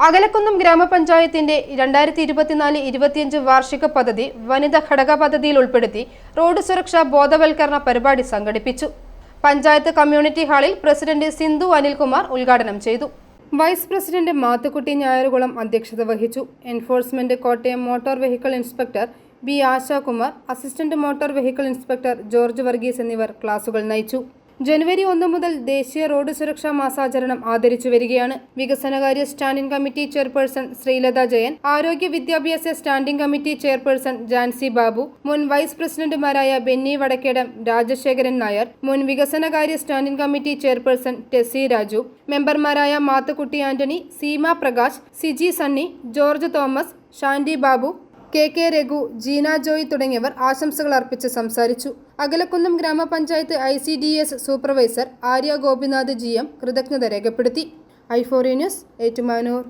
അകലക്കുന്നം ഗ്രാമപഞ്ചായത്തിന്റെ 2024-25 വാർഷിക പദ്ധതി വനിതാ ഘടക പദ്ധതിയിൽ ഉൾപ്പെടുത്തി റോഡ് സുരക്ഷാ ബോധവൽക്കരണ പരിപാടി സംഘടിപ്പിച്ചു. പഞ്ചായത്ത് കമ്മ്യൂണിറ്റി ഹാളിൽ പ്രസിഡന്റ് സിന്ധു അനിൽകുമാർ ഉദ്ഘാടനം ചെയ്തു. വൈസ് പ്രസിഡന്റ് മാത്തുക്കുട്ടി ഞായറുകുളം അധ്യക്ഷത വഹിച്ചു. Enforcement Kottayam motor vehicle inspector B Ashakumar, assistant motor vehicle inspector George Varghese എന്നിവർ ക്ലാസുകൾ നയിച്ചു. ജനുവരി 1 മുതൽ ദേശീയ റോഡ് സുരക്ഷാ മാസാചരണം ആദരിച്ചു വരികയാണ്. വികസനകാര്യ standing committee chairperson Sreelatha Jayan, ആരോഗ്യ വിദ്യാഭ്യാസ standing committee chairperson Jancy Babu, മുൻ വൈസ് പ്രസിഡന്റുമാരായ ബെന്നി വടക്കേടം, രാജശേഖരൻ നായർ, മുൻ വികസനകാര്യ standing committee chairperson Tessy Raju, മെമ്പർമാരായ മാത്തുക്കുട്ടി ആന്റണി, സീമ പ്രകാശ്, സിജി സണ്ണി, ജോർജ് തോമസ്, ഷാൻഡി ബാബു, കെ രഘു, ജീന ജോയ് തുടങ്ങിയവർ ആശംസകൾ അർപ്പിച്ച് സംസാരിച്ചു. അകലക്കുന്നം ഗ്രാമപഞ്ചായത്ത് ICDS supervisor Arya Gopinath GM കൃതജ്ഞത രേഖപ്പെടുത്തി. i4 news, Ettumanoor.